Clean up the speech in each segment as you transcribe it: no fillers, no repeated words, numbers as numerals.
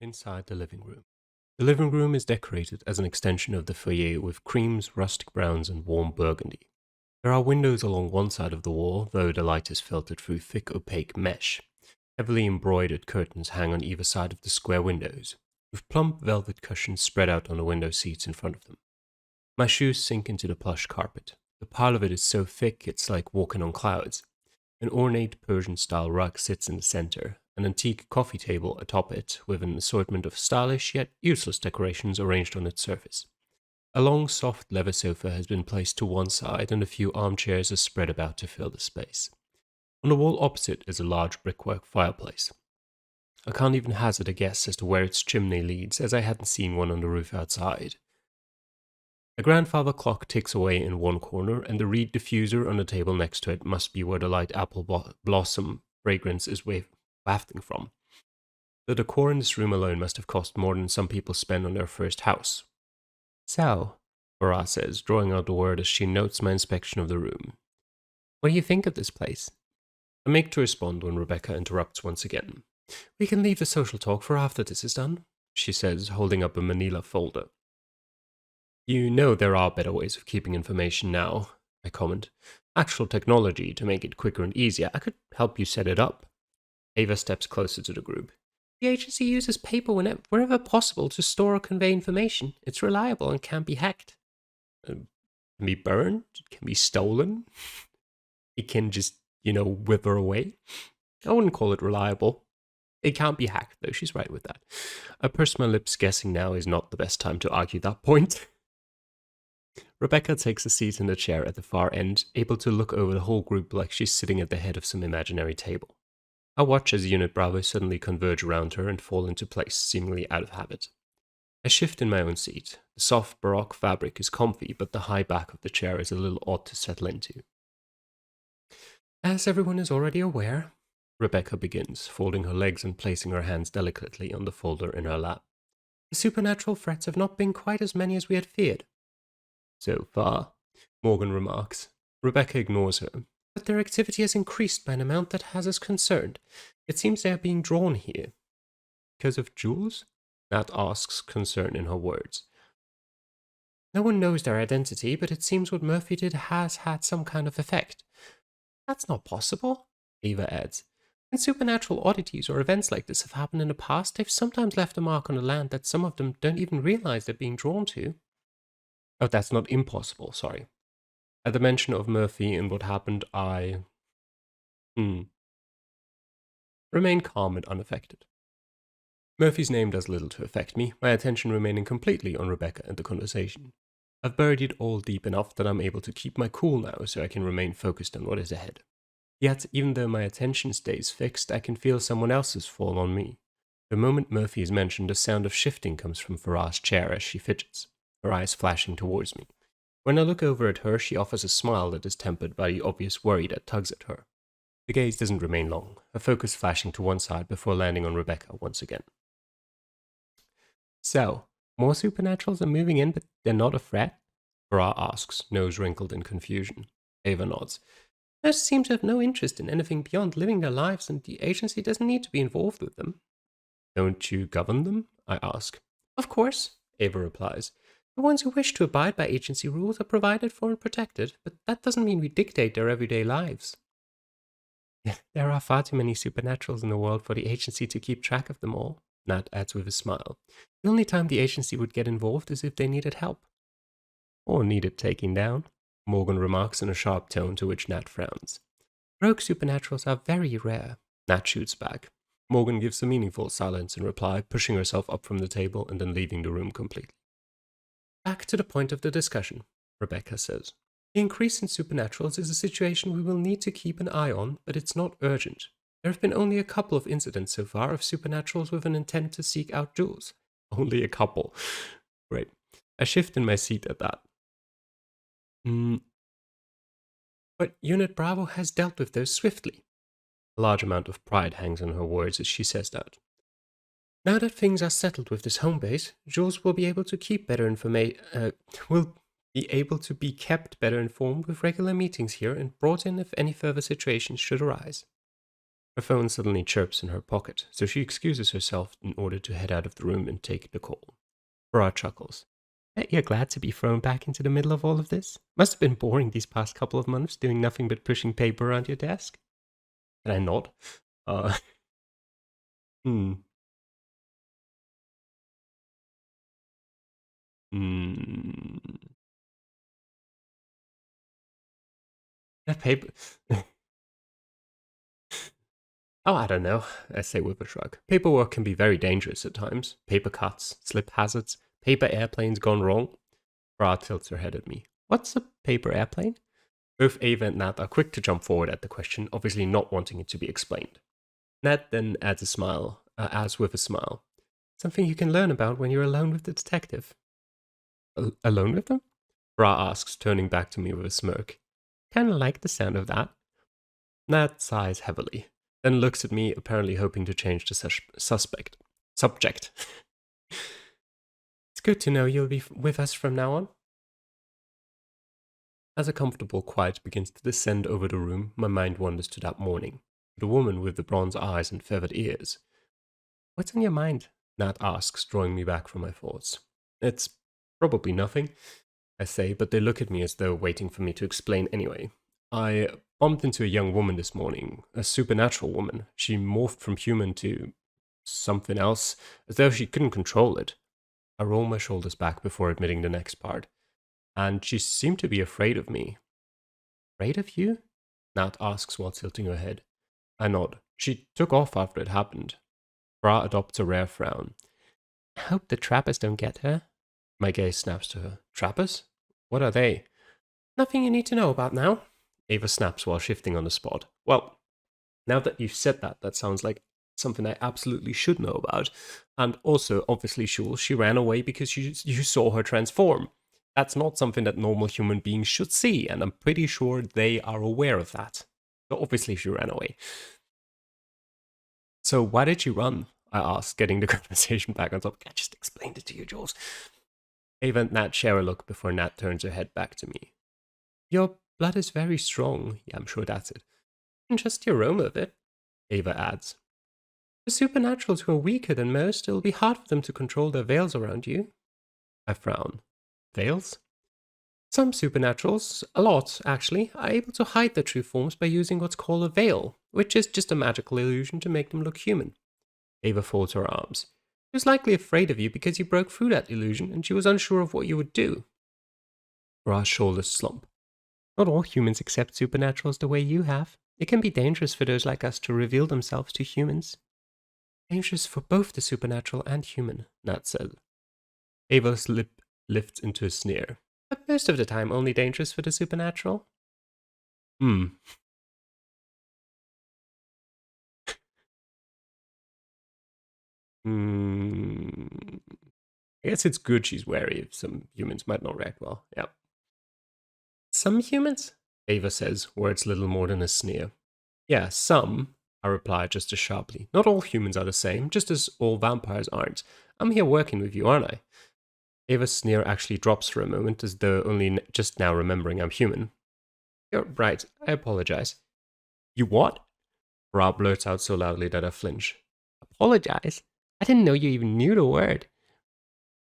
Inside the living room. The living room is decorated as an extension of the foyer with creams, rustic browns, and warm burgundy. There are windows along one side of the wall, though the light is filtered through thick opaque mesh. Heavily embroidered curtains hang on either side of the square windows, with plump velvet cushions spread out on the window seats in front of them. My shoes sink into the plush carpet. The pile of it is so thick it's like walking on clouds. An ornate Persian-style rug sits in the center, an antique coffee table atop it, with an assortment of stylish yet useless decorations arranged on its surface. A long, soft leather sofa has been placed to one side, and a few armchairs are spread about to fill the space. On the wall opposite is a large brickwork fireplace. I can't even hazard a guess as to where its chimney leads, as I hadn't seen one on the roof outside. A grandfather clock ticks away in one corner, and the reed diffuser on the table next to it must be where the light apple blossom fragrance is wafting from. The decor in this room alone must have cost more than some people spend on their first house. So, Farah says, drawing out the word as she notes my inspection of the room. What do you think of this place? I make to respond when Rebecca interrupts once again. We can leave the social talk for after this is done, she says, holding up a manila folder. You know there are better ways of keeping information now, I comment. Actual technology to make it quicker and easier. I could help you set it up. Ava steps closer to the group. The agency uses paper wherever possible to store or convey information. It's reliable and can't be hacked. It can be burned, it can be stolen. It can just, wither away. I wouldn't call it reliable. It can't be hacked, though. She's right with that. I purse my lips, guessing now is not the best time to argue that point. Rebecca takes a seat in the chair at the far end, able to look over the whole group like she's sitting at the head of some imaginary table. I watch as Unit Bravo suddenly converge around her and fall into place, seemingly out of habit. I shift in my own seat. The soft baroque fabric is comfy, but the high back of the chair is a little odd to settle into. As everyone is already aware, Rebecca begins, folding her legs and placing her hands delicately on the folder in her lap. The supernatural threats have not been quite as many as we had feared. So far, Morgan remarks. Rebecca ignores her. But their activity has increased by an amount that has us concerned. It seems they are being drawn here. Because of Jules? Nat asks, concern in her words. No one knows their identity, but it seems what Murphy did has had some kind of effect. That's not possible, Ava adds. When supernatural oddities or events like this have happened in the past, they've sometimes left a mark on the land that some of them don't even realize they're being drawn to. Oh, that's not impossible, sorry. At the mention of Murphy and what happened, I remain calm and unaffected. Murphy's name does little to affect me, my attention remaining completely on Rebecca and the conversation. I've buried it all deep enough that I'm able to keep my cool now so I can remain focused on what is ahead. Yet, even though my attention stays fixed, I can feel someone else's fall on me. The moment Murphy is mentioned, a sound of shifting comes from Farah's chair as she fidgets, her eyes flashing towards me. When I look over at her, she offers a smile that is tempered by the obvious worry that tugs at her. The gaze doesn't remain long, her focus flashing to one side before landing on Rebecca once again. So, more supernaturals are moving in, but they're not a threat? Farah asks, nose wrinkled in confusion. Ava nods. They seem to have no interest in anything beyond living their lives, and the agency doesn't need to be involved with them. Don't you govern them? I ask. Of course, Ava replies. The ones who wish to abide by agency rules are provided for and protected, but that doesn't mean we dictate their everyday lives. There are far too many supernaturals in the world for the agency to keep track of them all, Nat adds with a smile. The only time the agency would get involved is if they needed help. Or needed taking down, Morgan remarks in a sharp tone to which Nat frowns. Rogue supernaturals are very rare, Nat shoots back. Morgan gives a meaningful silence in reply, pushing herself up from the table and then leaving the room completely. Back to the point of the discussion, Rebecca says. The increase in supernaturals is a situation we will need to keep an eye on, but it's not urgent. There have been only a couple of incidents so far of supernaturals with an intent to seek out Jules. Only a couple. Great. I shift in my seat at that. But Unit Bravo has dealt with those swiftly. A large amount of pride hangs on her words as she says that. Now that things are settled with this home base, Jules will be able to keep better will be able to be kept better informed with regular meetings here and brought in if any further situations should arise. Her phone suddenly chirps in her pocket, so she excuses herself in order to head out of the room and take the call. Farah chuckles. Bet you're glad to be thrown back into the middle of all of this. Must have been boring these past couple of months, doing nothing but pushing paper around your desk. Can I nod? Uh, hmm. Hmm. That paper. Oh, I don't know, I say with a shrug. Paperwork can be very dangerous at times. Paper cuts, slip hazards, paper airplanes gone wrong. Farah tilts her head at me. What's a paper airplane? Both Ava and Nat are quick to jump forward at the question, obviously not wanting it to be explained. Nat then adds a smile, as with a smile. Something you can learn about when you're alone with the detective. Alone with them? Farah asks, turning back to me with a smirk. Kinda like the sound of that. Nat sighs heavily, then looks at me, apparently hoping to change the subject. It's good to know you'll be with us from now on. As a comfortable quiet begins to descend over the room, my mind wanders to that morning. The woman with the bronze eyes and feathered ears. What's on your mind? Nat asks, drawing me back from my thoughts. It's probably nothing, I say, but they look at me as though waiting for me to explain anyway. I bumped into a young woman this morning, a supernatural woman. She morphed from human to something else, as though she couldn't control it. I roll my shoulders back before admitting the next part. And she seemed to be afraid of me. Afraid of you? Nat asks while tilting her head. I nod. She took off after it happened. Bra adopts a rare frown. I hope the trappers don't get her. My gaze snaps to her. Trappers? What are they? Nothing you need to know about now. Ava snaps while shifting on the spot. Well, now that you've said that, that sounds like something I absolutely should know about. And also, obviously, Shul, she ran away because you saw her transform. That's not something that normal human beings should see, and I'm pretty sure they are aware of that. So obviously she ran away. So why did she run? I asked, getting the conversation back on top. I just explained it to you, Jules. Ava and Nat share a look before Nat turns her head back to me. Your blood is very strong. Yeah, I'm sure that's it. And just the aroma of it, Ava adds. For supernaturals who are weaker than most, it'll be hard for them to control their veils around you. I frown. Veils? Some supernaturals, a lot actually, are able to hide their true forms by using what's called a veil, which is just a magical illusion to make them look human. Ava folds her arms. She was likely afraid of you because you broke through that illusion, and she was unsure of what you would do. Ra's shoulders slump. Not all humans accept supernaturals the way you have. It can be dangerous for those like us to reveal themselves to humans. Dangerous for both the supernatural and human, Nat said. Ava's lip lifts into a sneer. But most of the time only dangerous for the supernatural. Hmm. Hmm. I guess it's good she's wary if some humans might not react well. Yeah. Some humans? Ava says, words little more than a sneer. Yeah, some, I reply just as sharply. Not all humans are the same, just as all vampires aren't. I'm here working with you, aren't I? Ava's sneer actually drops for a moment, as though only just now remembering I'm human. You're right, I apologize. You what? Rob blurts out so loudly that I flinch. Apologize? I didn't know you even knew the word.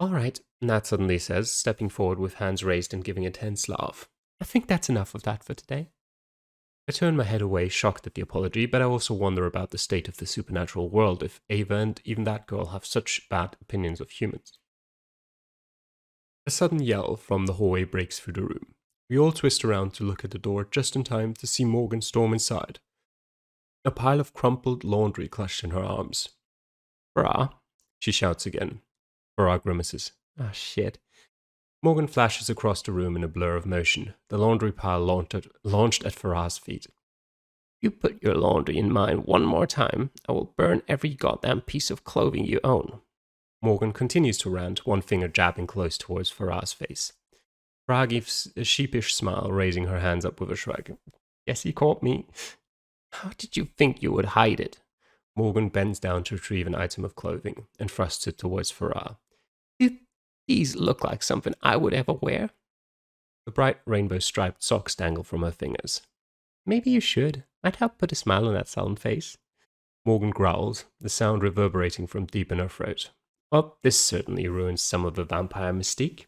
All right, Nat suddenly says, stepping forward with hands raised and giving a tense laugh. I think that's enough of that for today. I turn my head away, shocked at the apology, but I also wonder about the state of the supernatural world if Ava and even that girl have such bad opinions of humans. A sudden yell from the hallway breaks through the room. We all twist around to look at the door just in time to see Morgan storm inside. A pile of crumpled laundry clutched in her arms. Brah, she shouts again. Farah grimaces. Ah, shit. Morgan flashes across the room in a blur of motion. The laundry pile launched at Farah's feet. You put your laundry in mine one more time, I will burn every goddamn piece of clothing you own. Morgan continues to rant, one finger jabbing close towards Farah's face. Farah gives a sheepish smile, raising her hands up with a shrug. Guess he caught me. How did you think you would hide it? Morgan bends down to retrieve an item of clothing and thrusts it towards Farah. Do these look like something I would ever wear? The bright rainbow-striped socks dangle from her fingers. Maybe you should. Might help put a smile on that sullen face. Morgan growls, the sound reverberating from deep in her throat. Well, this certainly ruins some of the vampire mystique.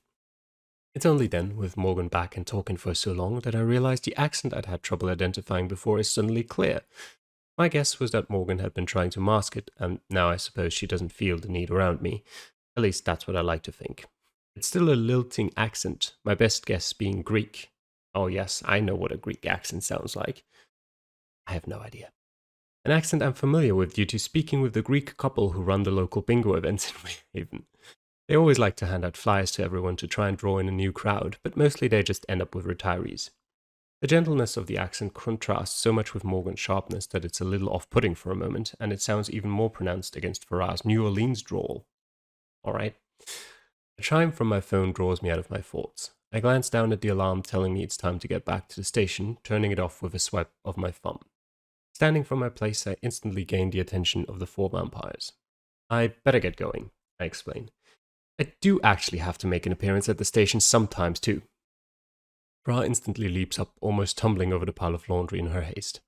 It's only then, with Morgan back and talking for so long, that I realized the accent I'd had trouble identifying before is suddenly clear. My guess was that Morgan had been trying to mask it, and now I suppose she doesn't feel the need around me. At least that's what I like to think. It's still a lilting accent, my best guess being Greek. Oh yes, I know what a Greek accent sounds like. I have no idea. An accent I'm familiar with due to speaking with the Greek couple who run the local bingo events in Wayhaven. They always like to hand out flyers to everyone to try and draw in a new crowd, but mostly they just end up with retirees. The gentleness of the accent contrasts so much with Morgan's sharpness that it's a little off-putting for a moment, and it sounds even more pronounced against Farah's New Orleans drawl. Alright. A chime from my phone draws me out of my thoughts. I glance down at the alarm telling me it's time to get back to the station, turning it off with a swipe of my thumb. Standing from my place, I instantly gained the attention of the 4 vampires. I better get going, I explain. I do actually have to make an appearance at the station sometimes too. Farah instantly leaps up, almost tumbling over the pile of laundry in her haste.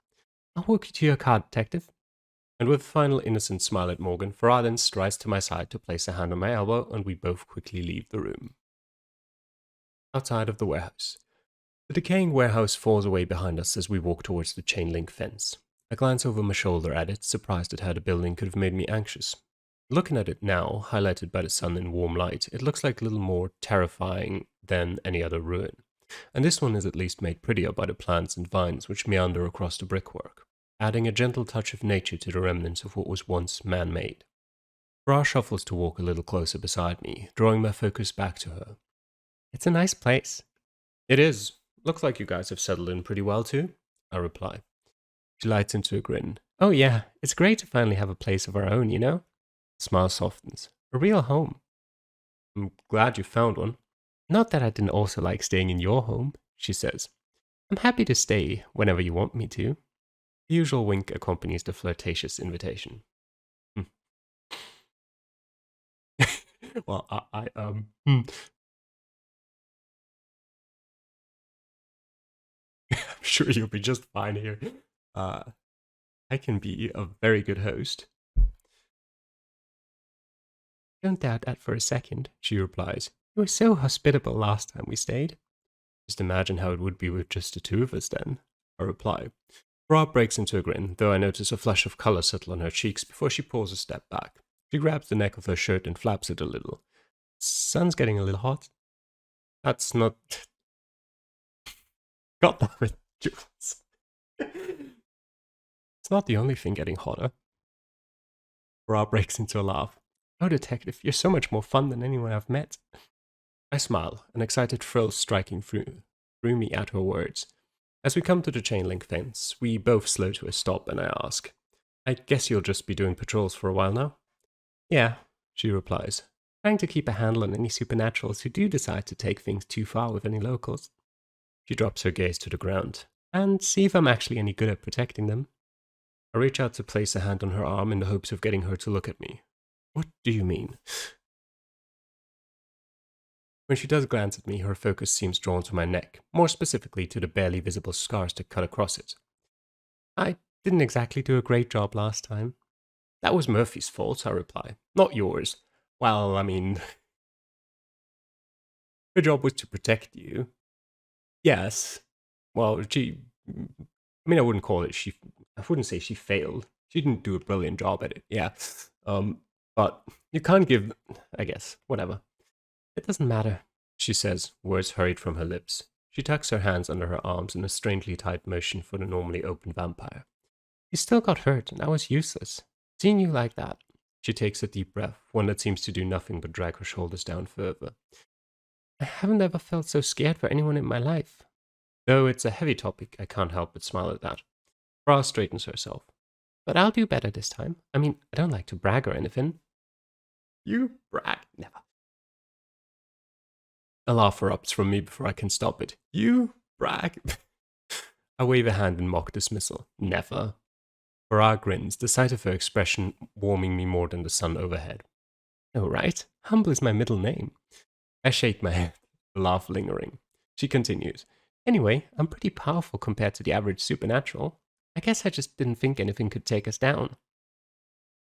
I'll walk you to your car, detective. And with a final innocent smile at Morgan, Farah then strides to my side to place a hand on my elbow, and we both quickly leave the room. Outside of the warehouse. The decaying warehouse falls away behind us as we walk towards the chain link fence. I glance over my shoulder at it, surprised at how the building could have made me anxious. Looking at it now, highlighted by the sun in warm light, it looks like a little more terrifying than any other ruin. And this one is at least made prettier by the plants and vines which meander across the brickwork, adding a gentle touch of nature to the remnants of what was once man-made. Farah shuffles to walk a little closer beside me, drawing my focus back to her. It's a nice place. It is. Looks like you guys have settled in pretty well too, I reply. She lights into a grin. Oh yeah, it's great to finally have a place of our own, you know? Smile softens. A real home. I'm glad you found one. Not that I didn't also like staying in your home, she says. I'm happy to stay whenever you want me to. The usual wink accompanies the flirtatious invitation. Well, I'm sure you'll be just fine here. I can be a very good host. Don't doubt that for a second, she replies. You were so hospitable last time we stayed. Just imagine how it would be with just the 2 of us then, I reply. Rob breaks into a grin, though I notice a flush of color settle on her cheeks before she pulls a step back. She grabs the neck of her shirt and flaps it a little. Sun's getting a little hot. That's not... Got that with Jules. It's not the only thing getting hotter. Rob breaks into a laugh. Oh, detective, you're so much more fun than anyone I've met. I smile, an excited thrill striking through me at her words. As we come to the chain link fence, we both slow to a stop and I ask, I guess you'll just be doing patrols for a while now? Yeah, she replies, trying to keep a handle on any supernaturals who do decide to take things too far with any locals. She drops her gaze to the ground, and see if I'm actually any good at protecting them. I reach out to place a hand on her arm in the hopes of getting her to look at me. What do you mean? When she does glance at me, her focus seems drawn to my neck, more specifically to the barely visible scars that cut across it. I didn't exactly do a great job last time. That was Murphy's fault, I reply, not yours. Well, I mean, her job was to protect you. Yes. Well, I wouldn't call it I wouldn't say she failed. She didn't do a brilliant job at it, yeah. But you can't give, I guess, whatever. It doesn't matter, she says, words hurried from her lips. She tucks her hands under her arms in a strangely tight motion for the normally open vampire. You still got hurt, and I was useless. Seeing you like that. She takes a deep breath, one that seems to do nothing but drag her shoulders down further. I haven't ever felt so scared for anyone in my life. Though it's a heavy topic, I can't help but smile at that. Farah straightens herself. But I'll do better this time. I mean, I don't like to brag or anything. You brag? Never. A laugh erupts from me before I can stop it. You brag? I wave a hand in mock dismissal. Never. Farah grins, the sight of her expression warming me more than the sun overhead. Oh, right. Humble is my middle name. I shake my head, the laugh lingering. She continues. Anyway, I'm pretty powerful compared to the average supernatural. I guess I just didn't think anything could take us down.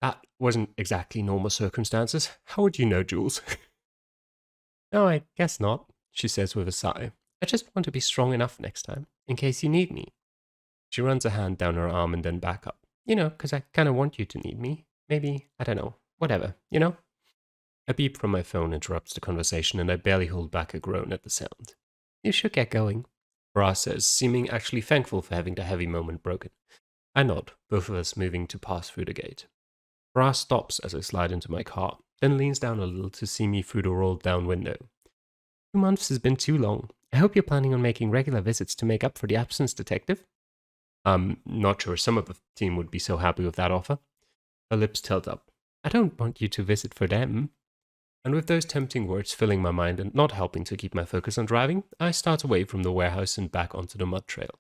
That wasn't exactly normal circumstances. How would you know, Jules? No, I guess not, she says with a sigh. I just want to be strong enough next time, in case you need me. She runs a hand down her arm and then back up. You know, 'cause I kind of want you to need me. Maybe, I don't know, whatever, you know? A beep from my phone interrupts the conversation, and I barely hold back a groan at the sound. You should get going, Farah says, seeming actually thankful for having the heavy moment broken. I nod, both of us moving to pass through the gate. Farah stops as I slide into my car, then leans down a little to see me through the rolled down window. 2 months has been too long. I hope you're planning on making regular visits to make up for the absence, Detective. I'm not sure some of the team would be so happy with that offer. Her lips tilt up. I don't want you to visit for them. And with those tempting words filling my mind and not helping to keep my focus on driving, I start away from the warehouse and back onto the mud trail.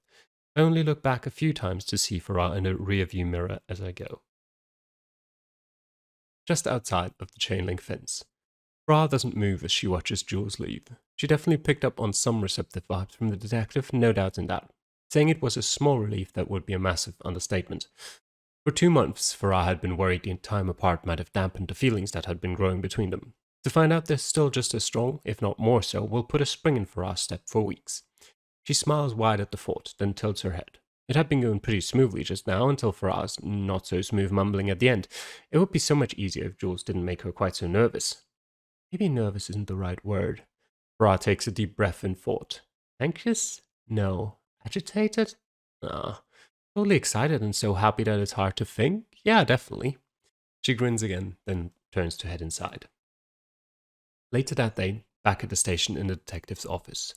I only look back a few times to see Farah in a rearview mirror as I go. Just outside of the chain link fence. Farah doesn't move as she watches Jules leave. She definitely picked up on some receptive vibes from the detective, no doubt in that. Saying it was a small relief that would be a massive understatement. For 2 months, Farah had been worried the time apart might have dampened the feelings that had been growing between them. To find out they're still just as strong, if not more so, will put a spring in Farah's step for weeks. She smiles wide at the thought, then tilts her head. It had been going pretty smoothly just now until Farah's not so smooth mumbling at the end. It would be so much easier if Jules didn't make her quite so nervous. Maybe nervous isn't the right word. Farah takes a deep breath in thought. Anxious? No. Agitated? Ah. Totally excited and so happy that it's hard to think? Yeah, definitely. She grins again, then turns to head inside. Later that day, back at the station in the detective's office.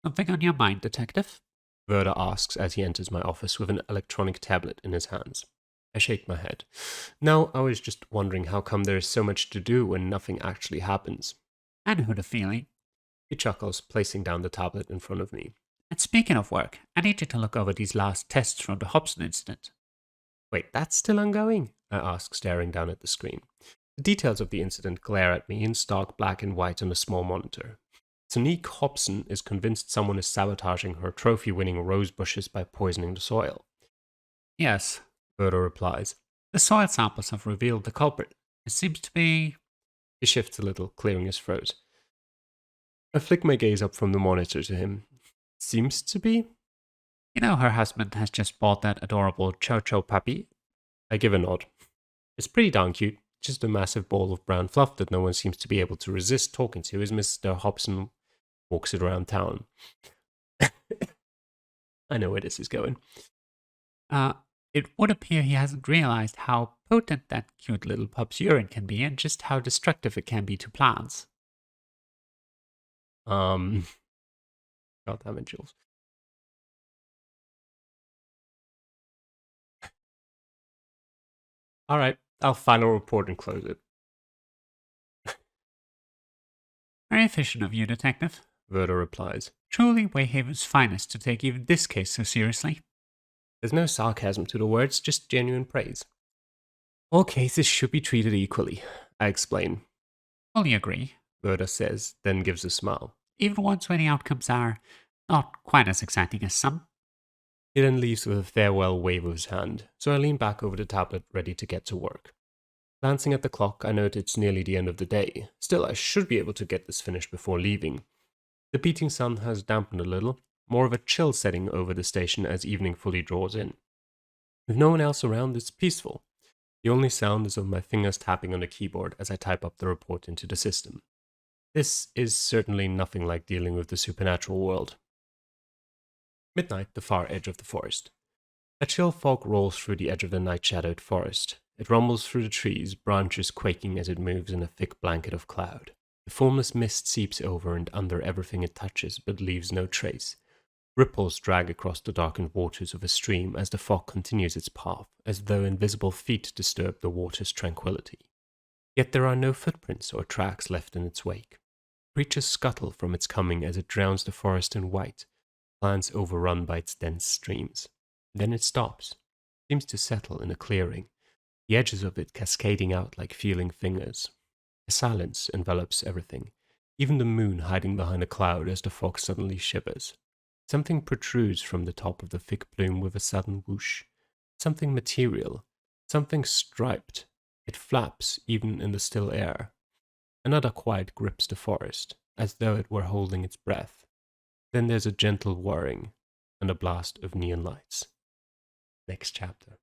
Something on your mind, Detective? Verda asks as he enters my office with an electronic tablet in his hands. I shake my head. No, I was just wondering how come there is so much to do when nothing actually happens. I know the feeling. He chuckles, placing down the tablet in front of me. And speaking of work, I need you to look over these last tests from the Hobson incident. Wait, that's still ongoing? I ask, staring down at the screen. The details of the incident glare at me in stark black and white on a small monitor. Sonique Hobson is convinced someone is sabotaging her trophy-winning rose bushes by poisoning the soil. Yes, Verda replies. The soil samples have revealed the culprit. It seems to be... He shifts a little, clearing his throat. I flick my gaze up from the monitor to him. Seems to be? You know her husband has just bought that adorable Chow puppy? I give a nod. It's pretty darn cute. Just a massive ball of brown fluff that no one seems to be able to resist talking to as Mr. Hobson walks it around town. I know where this is going. It would appear he hasn't realized how potent that cute little pup's urine can be and just how destructive it can be to plants. God damn it, Jules. All right, I'll final report and close it. Very efficient of you, Detective, Verda replies. Truly Wayhaven's finest to take even this case so seriously. There's no sarcasm to the words, just genuine praise. All cases should be treated equally, I explain. Fully agree, Verda says, then gives a smile. Even ones where the outcomes are not quite as exciting as some. He then leaves with a farewell wave of his hand, so I lean back over the tablet ready to get to work. Glancing at the clock, I note it's nearly the end of the day. Still, I should be able to get this finished before leaving. The beating sun has dampened a little, more of a chill setting over the station as evening fully draws in. With no one else around, it's peaceful. The only sound is of my fingers tapping on the keyboard as I type up the report into the system. This is certainly nothing like dealing with the supernatural world. Midnight, the far edge of the forest. A chill fog rolls through the edge of the night-shadowed forest. It rumbles through the trees, branches quaking as it moves in a thick blanket of cloud. The formless mist seeps over and under everything it touches, but leaves no trace. Ripples drag across the darkened waters of a stream as the fog continues its path, as though invisible feet disturb the water's tranquility. Yet there are no footprints or tracks left in its wake. Creatures scuttle from its coming as it drowns the forest in white, plants overrun by its dense streams. Then it stops, seems to settle in a clearing, the edges of it cascading out like feeling fingers. A silence envelops everything, even the moon hiding behind a cloud as the fog suddenly shivers. Something protrudes from the top of the thick plume with a sudden whoosh. Something material, something striped, It flaps even in the still air. Another quiet grips the forest, as though it were holding its breath. Then there's a gentle whirring and a blast of neon lights. Next chapter.